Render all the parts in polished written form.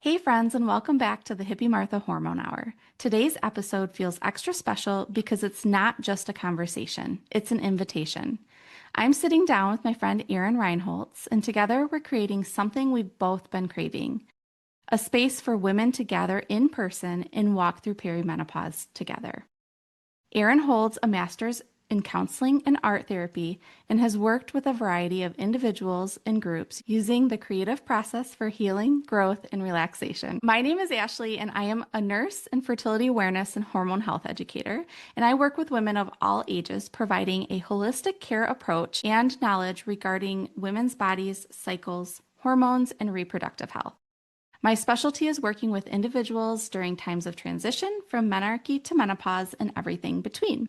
Hey friends, and welcome back to the Hippie Martha Hormone Hour. Today's episode feels extra special because it's not just a conversation, it's an invitation. I'm sitting down with my friend Erin Reinholtz, and together we're creating something we've both been craving, a space for women to gather in person and walk through perimenopause together. Erin holds a master's in counseling and art therapy and has worked with a variety of individuals and groups using the creative process for healing, growth, and relaxation. My name is Ashley, and I am a nurse and fertility awareness and hormone health educator, and I work with women of all ages, providing a holistic care approach and knowledge regarding women's bodies, cycles, hormones, and reproductive health. My specialty is working with individuals during times of transition from menarche to menopause and everything between.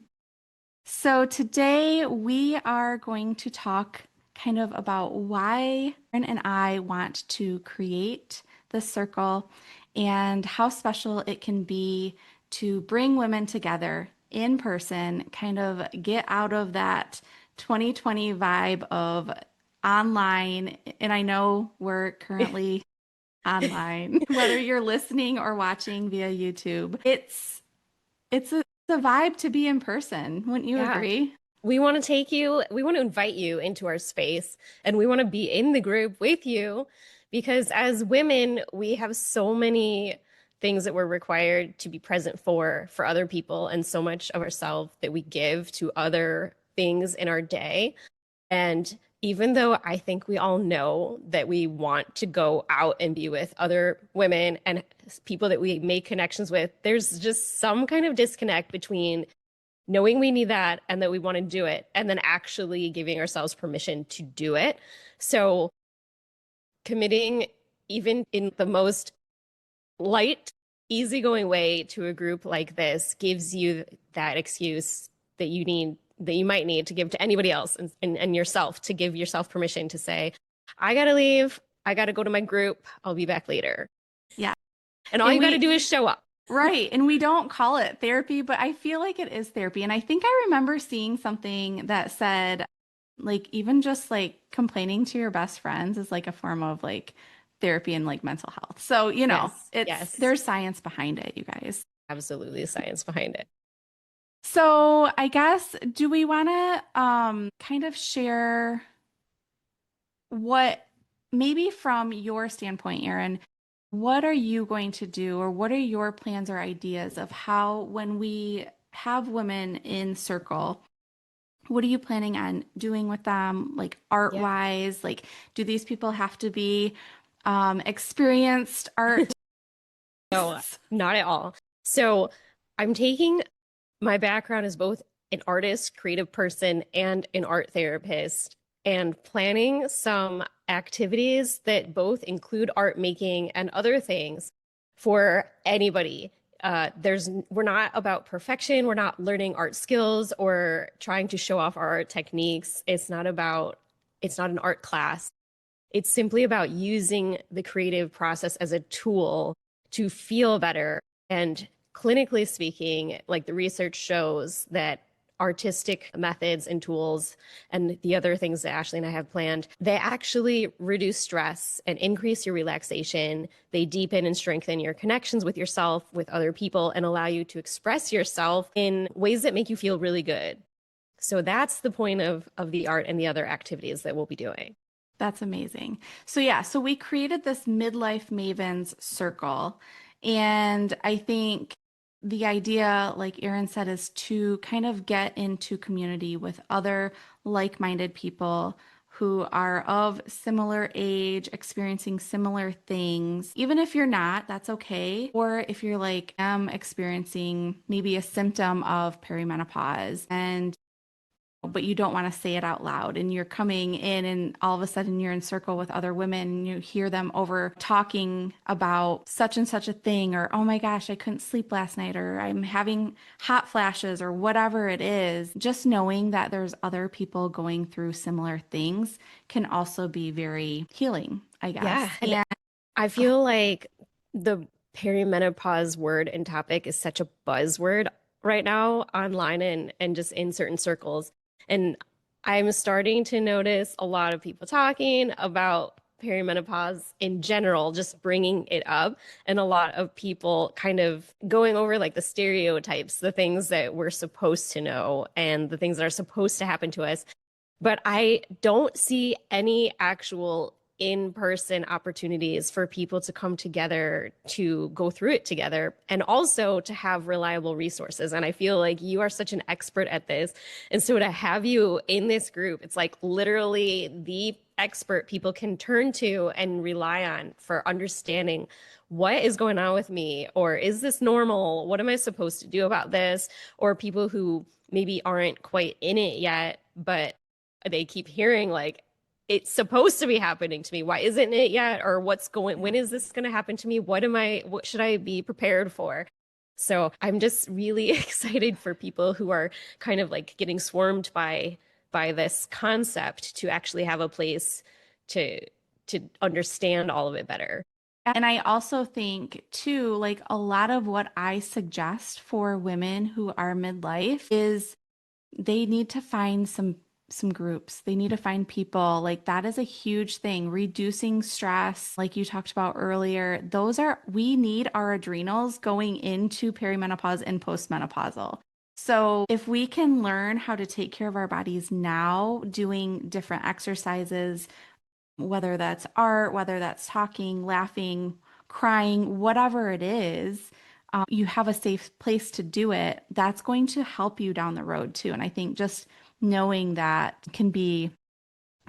So today we are going to talk kind of about why Erin and I want to create this circle and how special it can be to bring women together in person, kind of get out of that 2020 vibe of online. And I know we're currently online, whether you're listening or watching via YouTube. It's a vibe to be in person. Wouldn't you Yeah. agree? We want to we want to invite you into our space and we want to be in the group with you because as women, we have so many things that we're required to be present for other people and so much of ourselves that we give to other things in our day. And even though I think we all know that we want to go out and be with other women and people that we make connections with, there's just some kind of disconnect between knowing we need that and that we want to do it, and then actually giving ourselves permission to do it. So committing even in the most light, easygoing way to a group like this gives you that excuse that you might need to give to anybody else and yourself, to give yourself permission to say, I gotta leave, I gotta go to my group, I'll be back later. Yeah. And all And you gotta do is show up. right. And we don't call it therapy, but I feel like it is therapy. And I think I remember seeing something that said, like, even just like complaining to your best friends is like a form of like therapy and like mental health. So, Yes, yes, there's science behind it, you guys. absolutely science behind it. So I guess, do we want to kind of share what, maybe from your standpoint, Erin, what are you going to do, or what are your plans or ideas of how, when we have women in circle, what are you planning on doing with them, like art Yeah. wise? Like, do these people have to be experienced art? No, not at all. So I'm taking my background as both an artist, creative person, and an art therapist, and planning some activities that both include art making and other things for anybody. We're not about perfection. We're not learning art skills or trying to show off our art techniques. It's not an art class. It's simply about using the creative process as a tool to feel better. And clinically speaking, like the research shows that artistic methods and tools and the other things that Ashley and I have planned, they actually reduce stress and increase your relaxation. They deepen and strengthen your connections with yourself, with other people, and allow you to express yourself in ways that make you feel really good. So that's the point of the art and the other activities that we'll be doing. That's amazing. So yeah, so we created this Midlife Mavens Circle, and I think the idea, like Erin said, is to kind of get into community with other like-minded people who are of similar age, experiencing similar things. Even if you're not, that's okay. Or if you're like, I'm experiencing maybe a symptom of perimenopause, and but you don't want to say it out loud, and you're coming in and all of a sudden you're in circle with other women and you hear them over talking about such and such a thing, or oh my gosh, I couldn't sleep last night, or I'm having hot flashes, or whatever it is. Just knowing that there's other people going through similar things can also be very healing, I guess. Yeah. And I feel like the perimenopause word and topic is such a buzzword right now online and just in certain circles. And I'm starting to notice a lot of people talking about perimenopause in general, just bringing it up, and a lot of people kind of going over like the stereotypes, the things that we're supposed to know and the things that are supposed to happen to us. But I don't see any actual in-person opportunities for people to come together to go through it together and also to have reliable resources. And I feel like you are such an expert at this. And so to have you in this group, it's like literally the expert people can turn to and rely on for understanding what is going on with me, or is this normal? What am I supposed to do about this? Or people who maybe aren't quite in it yet, but they keep hearing like it's supposed to be happening to me. Why isn't it yet? Or when is this going to happen to me? What should I be prepared for? So I'm just really excited for people who are kind of like getting swarmed by this concept to actually have a place to understand all of it better. And I also think too, like a lot of what I suggest for women who are midlife is they need to find some groups. They need to find people. Like that is a huge thing. Reducing stress, like you talked about earlier. We need our adrenals going into perimenopause and postmenopausal. So if we can learn how to take care of our bodies now, doing different exercises, whether that's art, whether that's talking, laughing, crying, whatever it is, you have a safe place to do it. That's going to help you down the road too. And I think just knowing that can be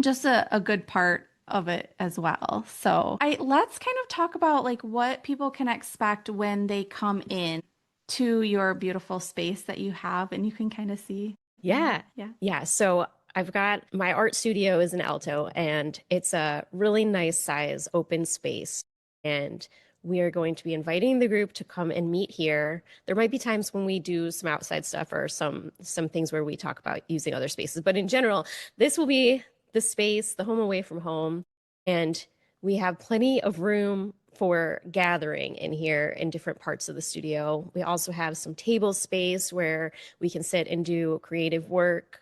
just a good part of it as well. So let's kind of talk about like what people can expect when they come in to your beautiful space that you have and you can kind of see. Yeah. Yeah. Yeah. So I've got my art studio is an alto, and it's a really nice size open space. And we are going to be inviting the group to come and meet here. There might be times when we do some outside stuff or some things where we talk about using other spaces. But in general, this will be the space, the home away from home. And we have plenty of room for gathering in here in different parts of the studio. We also have some table space where we can sit and do creative work.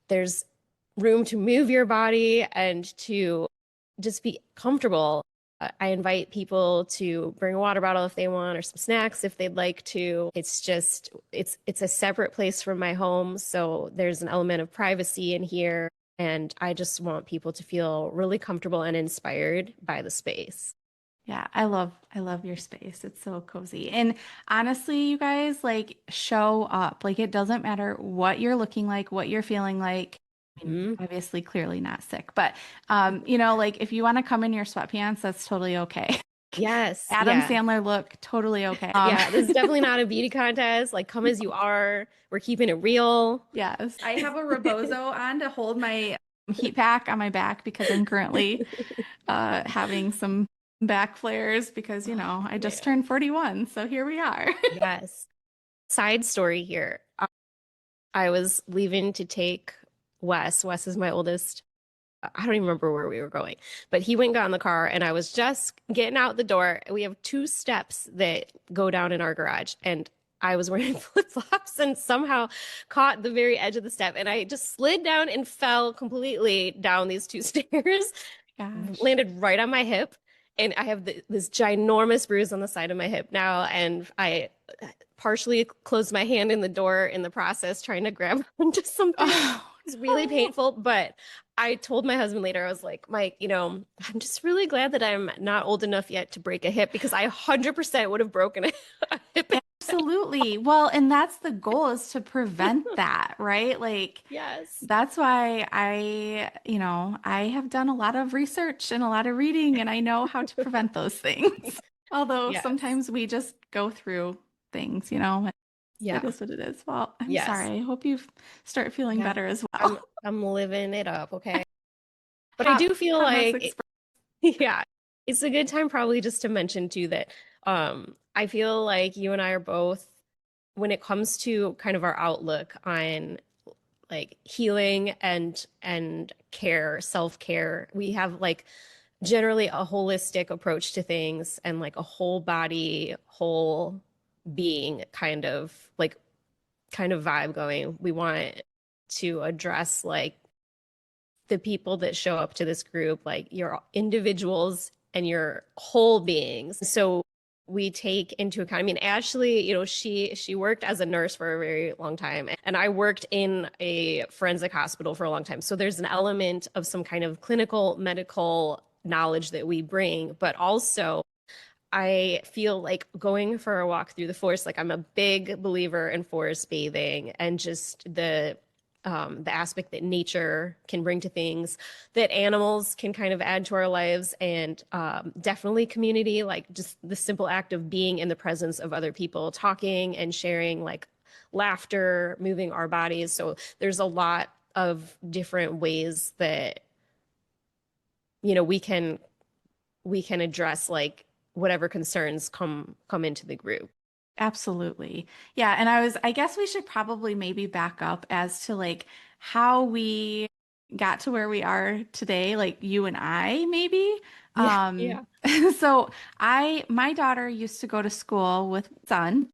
There's room to move your body and to just be comfortable. I invite people to bring a water bottle if they want, or some snacks if they'd like to. It's a separate place from my home, so there's an element of privacy in here, and I just want people to feel really comfortable and inspired by the space. Yeah, I love your space. It's so cozy. And honestly, you guys, like show up. Like it doesn't matter what you're looking like, what you're feeling like. I mean, Mhm. obviously clearly not sick, but like if you want to come in your sweatpants, that's totally okay. Yes, Adam yeah. Sandler look, totally okay. Yeah, this is definitely not a beauty contest. Like, come as you are. We're keeping it real. Yes. I have a rebozo on to hold my heat pack on my back because I'm currently having some back flares because, Oh, I just man. turned 41. So here we are. Yes. Side story here. I was leaving to take Wes. Wes is my oldest. I don't even remember where we were going, but he went and got in the car, and I was just getting out the door. We have two steps that go down in our garage, and I was wearing flip-flops and somehow caught the very edge of the step, and I just slid down and fell completely down these two stairs, Gosh. landed right on my hip, and I have this ginormous bruise on the side of my hip now, and I partially closed my hand in the door in the process trying to grab onto something. Oh, It's really no. painful, but I told my husband later, I was like, Mike, I'm just really glad that I'm not old enough yet to break a hip, because I 100% would have broken a hip. Absolutely. Well, and that's the goal is to prevent that, right? Like Yes. that's why I have done a lot of research and a lot of reading and I know how to prevent those things. Although Yes. sometimes we just go through things, Yeah. it is what it is. Well, I'm Yes. sorry. I hope you start feeling Yeah. better as I'm well. I'm living it up, okay? But I Hot do feel hot mess like express. yeah, it's a good time probably just to mention too that I feel like you and I are both, when it comes to kind of our outlook on like healing and care, self-care, we have like generally a holistic approach to things, and like a whole body, whole being kind of vibe going. We want to address like the people that show up to this group, like you're individuals and you're whole beings. So we take into account, I mean, Ashley, she worked as a nurse for a very long time, and I worked in a forensic hospital for a long time. So there's an element of some kind of clinical medical knowledge that we bring, but also I feel like going for a walk through the forest, like I'm a big believer in forest bathing and just the aspect that nature can bring to things, that animals can kind of add to our lives, and definitely community, like just the simple act of being in the presence of other people, talking and sharing, like laughter, moving our bodies. So there's a lot of different ways that we can address like whatever concerns come into the group. Absolutely. Yeah. And I guess we should probably maybe back up as to like how we got to where we are today, like you and I, maybe. Yeah, Um, yeah. so my daughter used to go to school with son.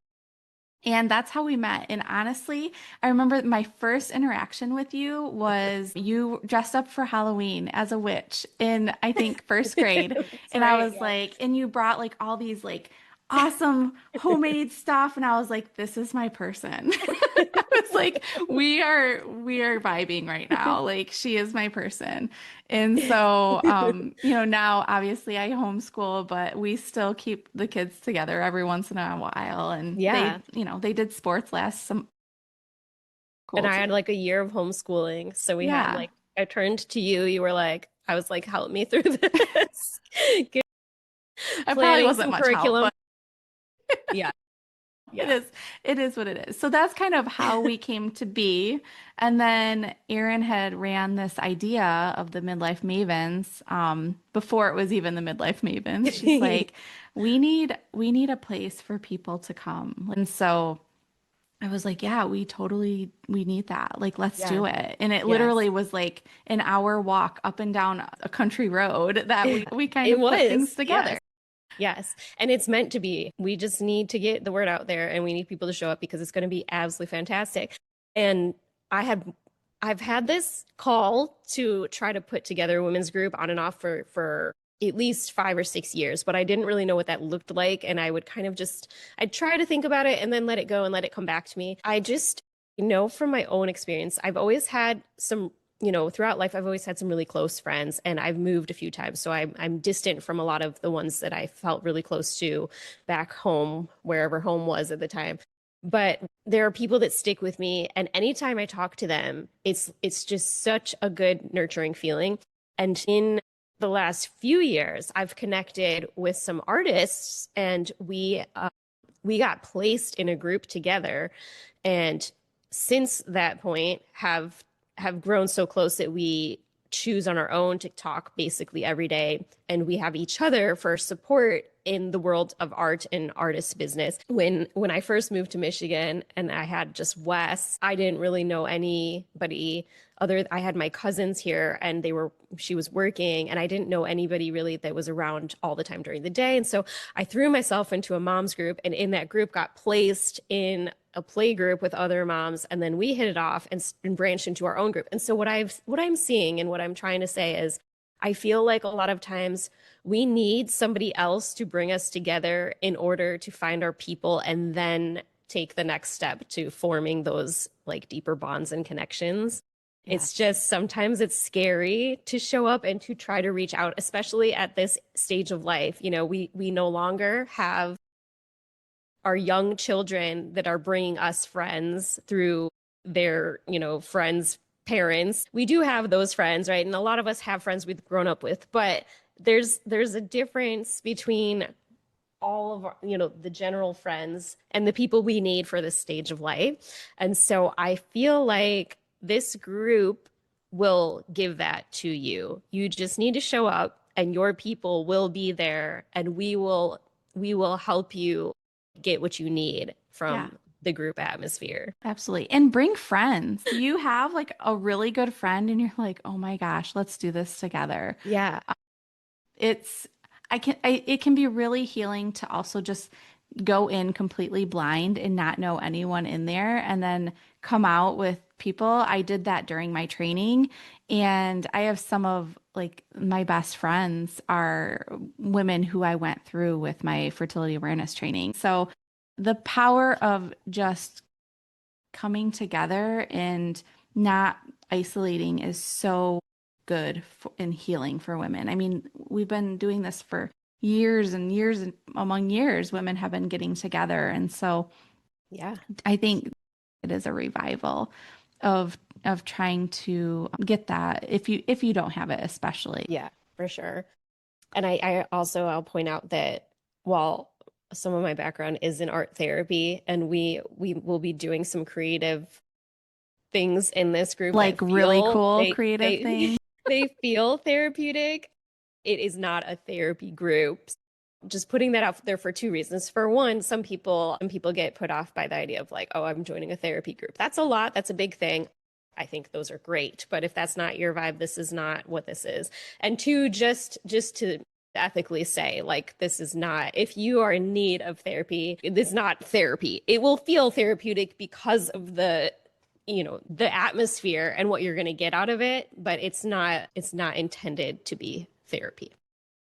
And that's how we met. And honestly, I remember my first interaction with you was you dressed up for Halloween as a witch in, I think, first grade. That's And I right. was Yeah. like, and you brought like all these like awesome homemade stuff. And I was like, this is my person. I was like, we are vibing right now. Like she is my person. And so, now obviously I homeschool, but we still keep the kids together every once in a while. And Yeah. they did sports last some And cool I too. had like a year of homeschooling. So we had Yeah. like, I turned to you. You were like, I was like, help me through this. Good I probably planning wasn't some much help, curriculum. but Yeah. it Yeah. is it is what it is. So that's kind of how we came to be. And then Erin had ran this idea of the Midlife Mavens before it was even the Midlife Mavens. She's like, we need a place for people to come. And so I was like, yeah, we need that. Like, let's Yeah. do it. And it Yes. literally was like an hour walk up and down a country road that we kind It of put things was. together. Yes. Yes. And it's meant to be. We just need to get the word out there and we need people to show up because it's going to be absolutely fantastic. And I have I've had this call to try to put together a women's group on and off for at least 5 or 6 years, but I didn't really know what that looked like. And I would kind of just I'd try to think about it and then let it go and let it come back to me. I just know from my own experience, I've always had some throughout life, I've always had some really close friends, and I've moved a few times. So I'm distant from a lot of the ones that I felt really close to back home, wherever home was at the time. But there are people that stick with me, and anytime I talk to them, it's just such a good nurturing feeling. And in the last few years, I've connected with some artists, and we got placed in a group together, and since that point have grown so close that we choose on our own to talk basically every day, and we have each other for support in the world of art and artist business. When I first moved to Michigan and I had just Wes, I didn't really know anybody other. I had my cousins here and she was working, and I didn't know anybody really that was around all the time during the day. And so I threw myself into a mom's group, and in that group got placed in a play group with other moms, and then we hit it off and branched into our own group. And so what I'm seeing and what I'm trying to say is I feel like a lot of times we need somebody else to bring us together in order to find our people and then take the next step to forming those like deeper bonds and connections. It's Yes. just sometimes it's scary to show up and to try to reach out, especially at this stage of life. We no longer have our young children that are bringing us friends through their, friends' parents. We do have those friends, right? And a lot of us have friends we've grown up with, but there's a difference between all of our, the general friends and the people we need for this stage of life. And so I feel like this group will give that to you. You just need to show up and your people will be there, and we will help you get what you need Yeah. from the group atmosphere. Absolutely. And bring friends. You have like a really good friend and you're like, "Oh my gosh, let's do this together." Yeah. It's it can be really healing to also just go in completely blind and not know anyone in there and then come out with people. I did that during my training, and I have some of like my best friends are women who I went through with my fertility awareness training. So the power of just coming together and not isolating is so good for, and healing for women. I mean, we've been doing this for years and years, and among years, women have been getting together. And so Yeah. I think it is a revival of trying to get that if you don't have it, especially. Yeah, for sure. And I also I'll point out that while some of my background is in art therapy, and we will be doing some creative things in this group Like that really feel cool they creative they thing. they feel therapeutic. It is not a therapy group. Just putting that out there for two reasons. For one, some people get put off by the idea of like, oh, I'm joining a therapy group. That's a lot. That's a big thing. I think those are great. But if that's not your vibe, this is not what this is. And two, just to ethically say, like, this is not, if you are in need of therapy, this is not therapy. It will feel therapeutic because of the atmosphere and what you're going to get out of it, but it's not intended to be therapy.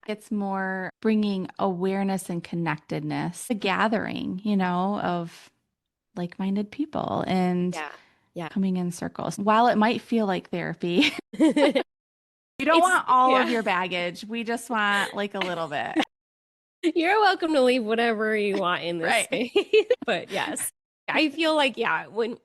It's more bringing awareness and connectedness, a gathering, of like-minded people and Yeah. Yeah. coming in circles. While it might feel like therapy, you don't It's want all of yeah. your baggage. We just want like a little bit. You're welcome to leave whatever you want in this Right. space. But yes, I feel like yeah, when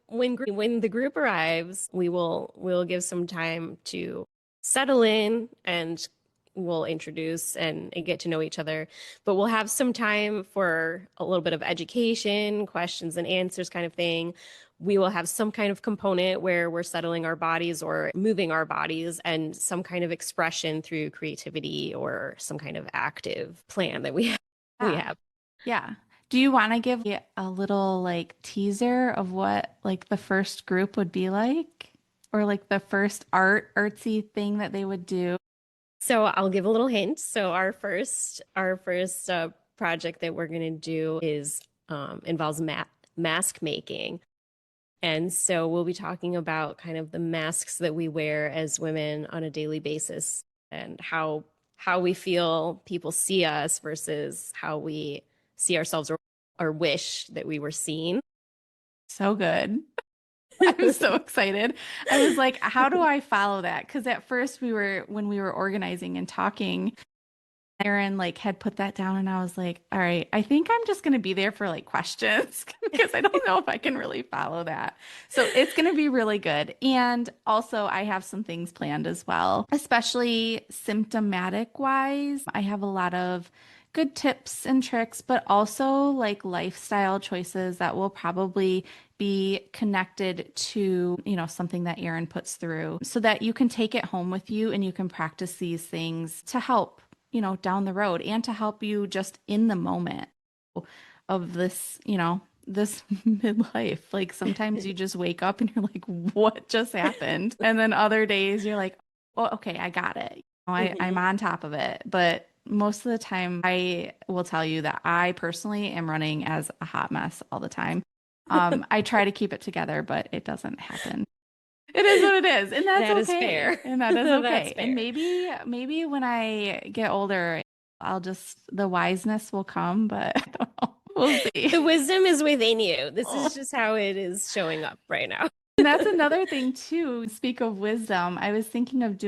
the group arrives, we'll give some time to settle in, and we'll introduce and get to know each other. But we'll have some time for a little bit of education, questions and answers kind of thing. We will have some kind of component where we're settling our bodies or moving our bodies, and some kind of expression through creativity or some kind of active plan that we Yeah. have. Yeah. Do you want to give a little like teaser of what like the first group would be like? Or like the first artsy thing that they would do? So I'll give a little hint. So our first project that we're going to do is involves mask making. And so we'll be talking about kind of the masks that we wear as women on a daily basis, and how we feel people see us versus how we see ourselves, or wish that we were seen. So good. I'm so excited. I was like, how do I follow that? Because at first when we were organizing and talking, Erin like had put that down and I was like, all right, I think I'm just going to be there for like questions because I don't know if I can really follow that. So it's going to be really good. And also I have some things planned as well, especially symptomatic wise. I have a lot of good tips and tricks, but also like lifestyle choices that will probably be connected to, something that Erin puts through so that you can take it home with you and you can practice these things to help down the road and to help you just in the moment of this midlife. Like sometimes you just wake up and you're like, what just happened? And then other days you're like, oh, okay, I got it. I'm Mhm. on top of it. But most of the time, I will tell you that I personally am running as a hot mess all the time. I try to keep it together, but it doesn't happen. It is what it is, and that's That is okay. fair. And that is That's okay. And fair. maybe when I get older, the wiseness will come, but I don't know. We'll see. The wisdom is within you. This Oh. is just how it is showing up right now. And that's another thing too. Speak of wisdom, I was thinking of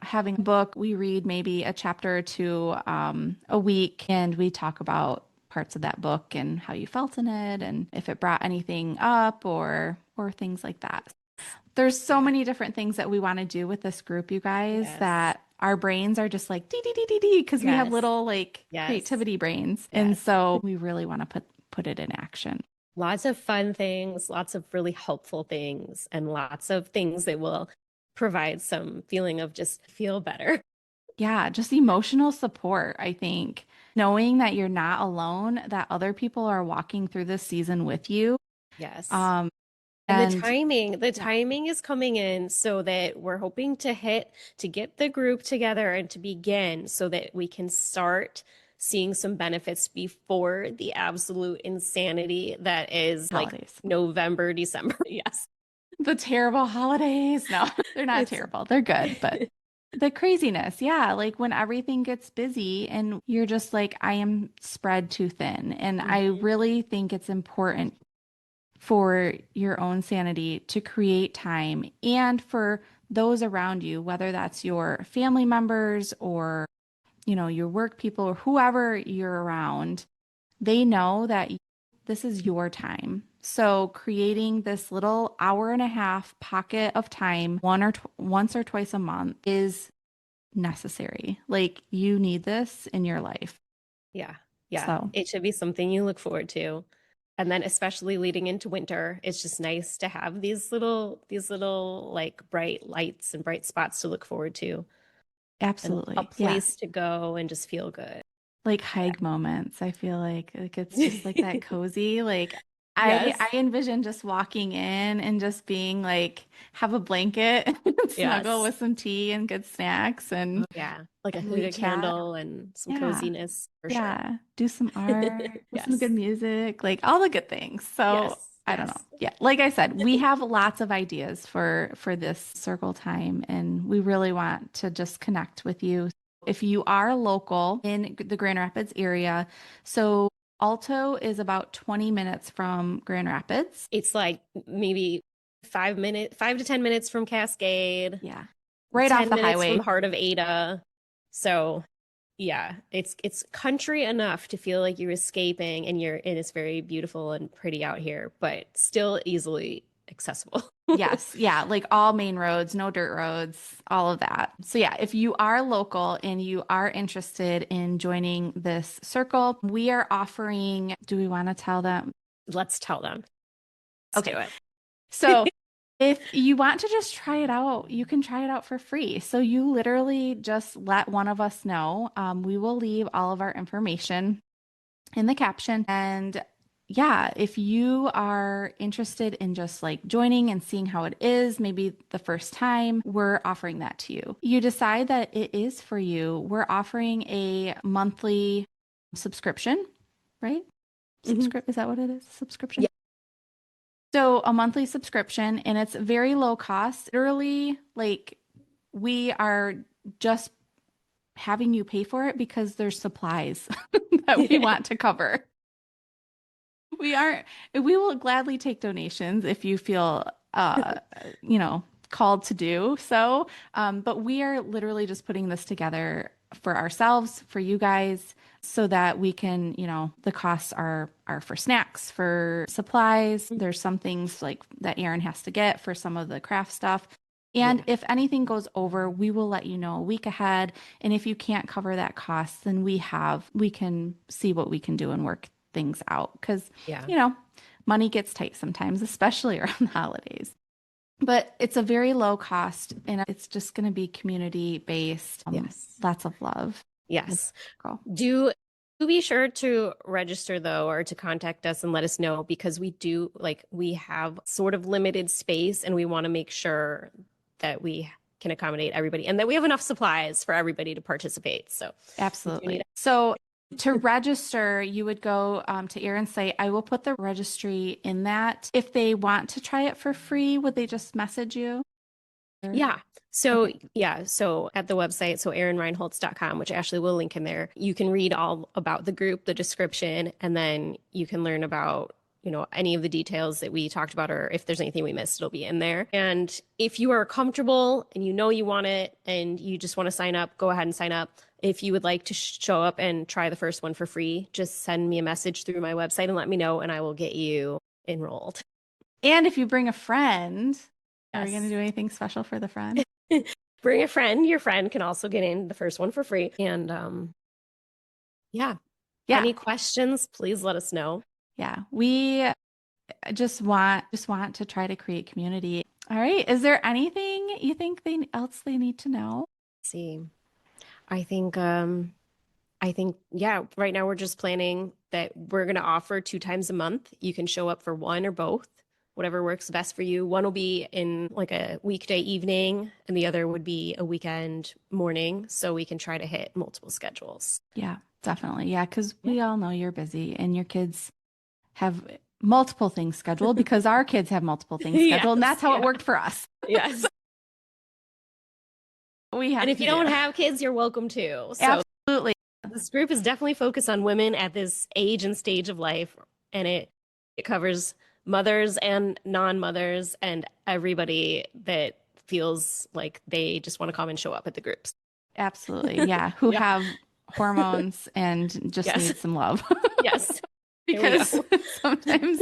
having a book. We read maybe a chapter or two a week, and we talk about parts of that book and how you felt in it, and if it brought anything up or things like that. There's so Yeah. many different things that we want to do with this group, you guys, Yes. that our brains are just like dee dee dee dee dee because we have Yes. little like Yes. creativity brains, and Yes. so we really want to put it in action. Lots of fun things, lots of really helpful things, and lots of things that will provide some feeling of just feel better. Yeah, just emotional support, I think. Knowing that you're not alone, that other people are walking through this season with you. Yes. Um, And the and timing, the yeah, timing is coming in so that we're hoping to get the group together and to begin so that we can start seeing some benefits before the absolute insanity that is like Holidays. November, December. Yes. The terrible holidays. No, they're not It's terrible. They're good, but the craziness. Yeah. Like when everything gets busy and you're just like, I am spread too thin. And I Mhm. really think it's important for your own sanity to create time and for those around you, whether that's your family members or, your work people or whoever you're around, they know that this is your time. So creating this little hour and a half pocket of time, once or twice a month is necessary. Like you need this in your life. Yeah. Yeah. So It should be something you look forward to. And then especially leading into winter, it's just nice to have these little like bright lights and bright spots to look forward to and a absolutely. Yeah. place to go and just feel good. Like hike moments. I feel like it's just like that cozy. Like I Yes. envision just walking in and just being like have a blanket and snuggle Yes. with some tea and good snacks Oh, yeah. Like a and we Huda chat. candle and some Yeah. coziness for sure. Yeah. Do some art, listen to good Yes. music, like all the good things. So Yes. I don't know. Yes. Yeah. Like I said, we have lots of ideas for this circle time and we really want to just connect with you. If you are local in the Grand Rapids area, so Alto is about 20 minutes from Grand Rapids. It's like maybe 5 to 10 minutes from Cascade, Yeah. Right off 10 the minutes from highway. Heart of Ada. So yeah, it's country enough to feel like you're escaping and it's very beautiful and pretty out here, but still easily accessible. Yes, yeah, like all main roads, no dirt roads, all of that. So, yeah, if you are local and you are interested in joining this circle, we are offering, do we want to tell them? Let's tell them. Let's do Okay, it. so if you want to just try it out, you can try it out for free. So, you literally just let one of us know. We will leave all of our information in the caption. And yeah, if you are interested in just like joining and seeing how it is, maybe the first time, we're offering that to you. You decide that it is for you. We're offering a monthly subscription, right? Mhm. Subscript, is that what it is? Subscription? Yeah. So a monthly subscription and it's very low cost. Literally, like we are just having you pay for it because there's supplies that we want to cover. We aren't, we will gladly take donations if you feel, you know, called to do so. But we are literally just putting this together for ourselves, for you guys, so that we can, the costs are for snacks, for supplies. There's some things like that Erin has to get for some of the craft stuff. And Yeah. if anything goes over, we will let you know a week ahead. And if you can't cover that cost, then we can see what we can do and work things out. Because, Yeah. you know, money gets tight sometimes, especially around the holidays. But it's a very low cost and it's just going to be community based. Yes. Lots of love. Yes. Girl. Do be sure to register though, or to contact us and let us know because we have sort of limited space and we want to make sure that we can accommodate everybody and that we have enough supplies for everybody to participate. So we do Absolutely. need. So to register, you would go to Erin's site. I will put the registry in that. If they want to try it for free, would they just message you? Yeah. So Okay. yeah, so at the website, so erinreinholtz.com, which Ashley will link in there, you can read all about the group, the description, and then you can learn about, any of the details that we talked about, or if there's anything we missed, it'll be in there. And if you are comfortable and you know you want it and you just want to sign up, go ahead and sign up. If you would like to show up and try the first one for free, just send me a message through my website and let me know, and I will get you enrolled. And if you bring a friend, are we going to Yes. do anything special for the friend? Bring a friend. Your friend can also get in the first one for free. And yeah, Yeah. any questions, please let us know. Yeah. We just want to try to create community. All right. Is there anything you think they need to know? Let's see. I think yeah, right now we're just planning that we're going to offer 2 times a month. You can show up for one or both. whatever works best for you. One will be in like a weekday evening, and the other would be a weekend morning. So we can try to hit multiple schedules. Yeah, definitely. Yeah, because Yeah. we all know you're busy and your kids have multiple things scheduled because our kids have multiple things scheduled, and Yes. that's how it Yeah. worked for us. Yes. We And have if to you do. don't have kids, you're welcome to. So Absolutely. this group is definitely focused on women at this age and stage of life, and it covers mothers and non-mothers and everybody that feels like they just want to come and show up at the groups. Absolutely. Yeah. Who Yeah. have hormones and just Yes. need some love. Yes. Here we Because go. sometimes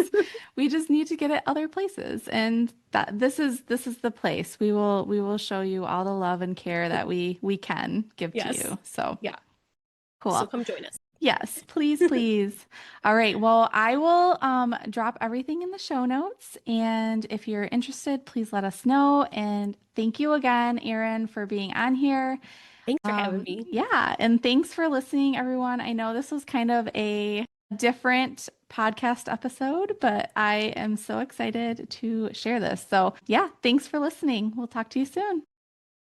we just need to get it other places. And that this is the place. We will show you all the love and care that we can give to Yes. you. So Yeah. So cool. come join us. Yes, please, please. All right. Well, I will drop everything in the show notes. And if you're interested, please let us know. And thank you again, Erin, for being on here. Thanks for having me. Yeah. And thanks for listening, everyone. I know this was kind of a different podcast episode, but I am so excited to share this. So, yeah, thanks for listening. We'll talk to you soon.